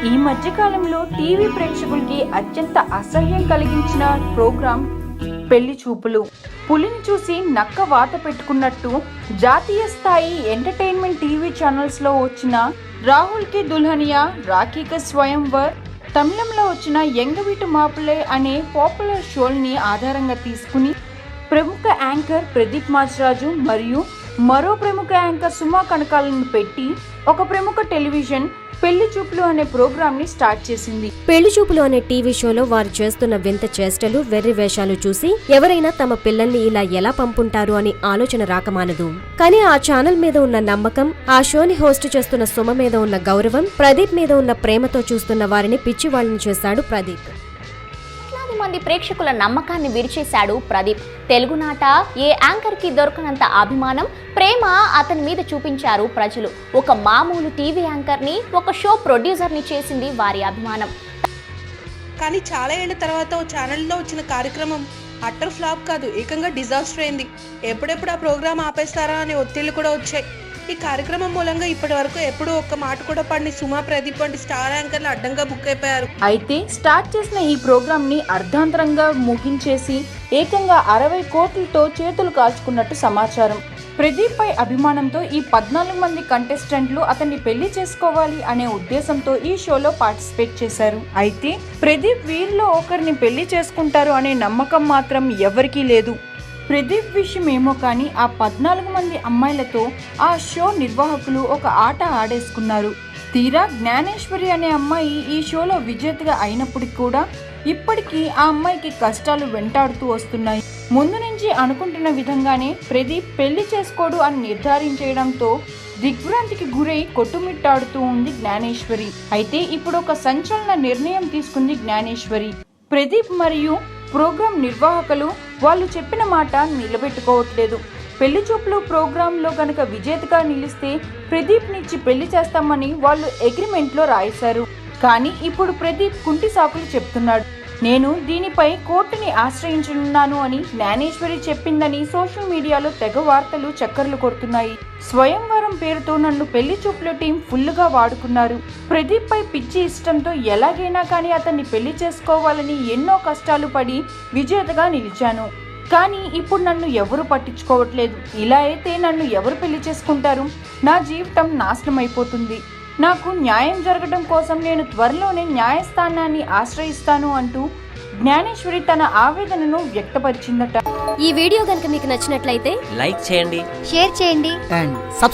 ఈ మధ్యకాలంలో టీవీ ప్రేక్షకులకి అత్యంత అసహ్యం కలిగించిన ప్రోగ్రాం పెళ్లి చూపులు. పులిని చూసి నక్క వాత పెట్టుకున్నట్టు జాతీయ స్థాయి ఎంటర్టైన్మెంట్ టీవీ ఛానల్స్ లో వచ్చిన రాహుల్ కి దుల్హనియా, రాఖీకి స్వయంవర్, తమిళంలో వచ్చిన ఎంగ వీటు మాపులే అనే పాపులర్ షోల్ని ఆధారంగా తీసుకుని ప్రముఖ యాంకర్ ప్రదీప్ మాచిరాజు మరియు మరో ప్రముఖ యాంకర్ సుమా కనకాలను పెట్టి ఒక ప్రముఖ టెలివిజన్ పెళ్లి చూపులు అనే ప్రోగ్రామ్ ని స్టార్ట్ చేసింది. పెళ్లి చూపులు అనే టీవీ షోలో వారు చేస్తున్న వింత చేష్టలు, వెర్రి వేషాలు చూసి ఎవరైనా తమ పిల్లల్ని ఇలా ఎలా పంపుంటారు అని ఆలోచన రాకమానదు. కానీ ఆ ఛానల్ మీద ఉన్న నమ్మకం, ఆ షోని హోస్ట్ చేస్తున్న సుమ మీద ఉన్న గౌరవం, ప్రదీప్ మీద ఉన్న ప్రేమతో చూస్తున్న వారిని పిచ్చివాళ్ళని చేశాడు ప్రదీప్. మంది ప్రేక్షకుల నమ్మకాన్ని విరిచేశాడు ప్రదీప్. తెలుగునాట ఏ యాంకర్ కి దొరకనంత అభిమానం, ప్రేమ అతని మీద చూపించారు ప్రజలు. ఒక మామూలు టీవీ యాంకర్ ని ఒక షో ప్రొడ్యూసర్ ని చేసింది వారి అభిమానం. కానీ చాలా ఏళ్ల తర్వాత ఓ ఛానల్లో వచ్చిన కార్యక్రమం అట్టర్ ఫ్లాప్ కాదు, ఏకంగా డిజాస్టర్ అయింది. ఎప్పుడెప్పుడు ఆ ప్రోగ్రామ్ ఆపేస్తారా అనే ఒత్తిళ్లు కూడా వచ్చాయి. ఈ కార్యక్రమం మూలంగా ఇప్పటి వరకు ఎప్పుడూ ఒక్క మాట కూడా పడిన సుమా, ప్రదీప్ వంటి స్టార్ యాంకర్లు అడ్డంగా బుక్ అయిపోయారు. అయితే స్టార్ట్ చేసిన ఈ ప్రోగ్రామ్ ని అర్ధాంతరంగా ముగించేసి ఏకంగా 60 కోట్లతో చేతులు కాల్చుకున్నట్టు సమాచారం. ప్రదీప్ పై అభిమానంతో ఈ 14 మంది కంటెస్టెంట్లు అతన్ని పెళ్లి చేసుకోవాలి అనే ఉద్దేశంతో ఈ షోలో పార్టిసిపేట్ చేశారు. అయితే ప్రదీప్ వీరిలో ఒకరిని పెళ్లి చేసుకుంటారు అనే నమ్మకం మాత్రం ఎవరికీ లేదు. ప్రదీప్ విషయం ఏమో కానీ ఆ 14 మంది అమ్మాయిలతో ఆ షో నిర్వాహకులు ఒక ఆట ఆడేసుకున్నారు. తీరా జ్ఞానేశ్వరి అనే అమ్మాయి ఈ షోలో విజేతగా అయినప్పటికీ కూడా ఇప్పటికీ ఆ అమ్మాయికి కష్టాలు వెంటాడుతూ వస్తున్నాయి. ముందు నుంచి అనుకుంటున్న విధంగానే ప్రదీప్ పెళ్లి చేసుకోడు అని నిర్ధారించేయడంతో దిగ్భ్రాంతికి గురై కొట్టుమిట్టాడుతూ ఉంది జ్ఞానేశ్వరి. అయితే ఇప్పుడు ఒక సంచలన నిర్ణయం తీసుకుంది జ్ఞానేశ్వరి. ప్రదీప్ మరియు ప్రోగ్రాం నిర్వాహకులు వాళ్ళు చెప్పిన మాట నిలబెట్టుకోవట్లేదు. పెళ్లి చూపులు ప్రోగ్రాంలో గనక విజేతగా నిలిస్తే ప్రదీప్ నిచ్చి పెళ్లి చేస్తామని వాళ్ళు అగ్రిమెంట్లో రాయేశారు. కానీ ఇప్పుడు ప్రదీప్ కుంటి సాకులు చెప్తున్నాడు. నేను దీనిపై కోర్టుని ఆశ్రయించనున్నాను అని జ్ఞానేశ్వరి చెప్పిందని సోషల్ మీడియాలో తెగ వార్తలు చక్కర్లు కొడుతున్నాయి. స్వయంవరం పేరుతో నన్ను పెళ్లి చూపుల టీం ఫుల్గా వాడుకున్నారు. ప్రదీప్ పై పిచ్చి ఇష్టంతో ఎలాగైనా కానీ అతన్ని పెళ్లి చేసుకోవాలని ఎన్నో కష్టాలు పడి విజేతగా నిలిచాను. కానీ ఇప్పుడు నన్ను ఎవరు పట్టించుకోవట్లేదు. ఇలా అయితే నన్ను ఎవరు పెళ్లి చేసుకుంటారు? నా జీవితం నాశనం అయిపోతుంది. నాకు న్యాయం జరగడం కోసం నేను త్వరలోనే న్యాయస్థానాన్ని ఆశ్రయిస్తాను అంటూ జ్ఞానేశ్వరి తన ఆవేదనను వ్యక్తపరిచిందట. ఈ వీడియో గనుక మీకు నచ్చినట్లయితే లైక్ చేయండి, షేర్ చేయండి అండ్ సబ్స్క్రైబ్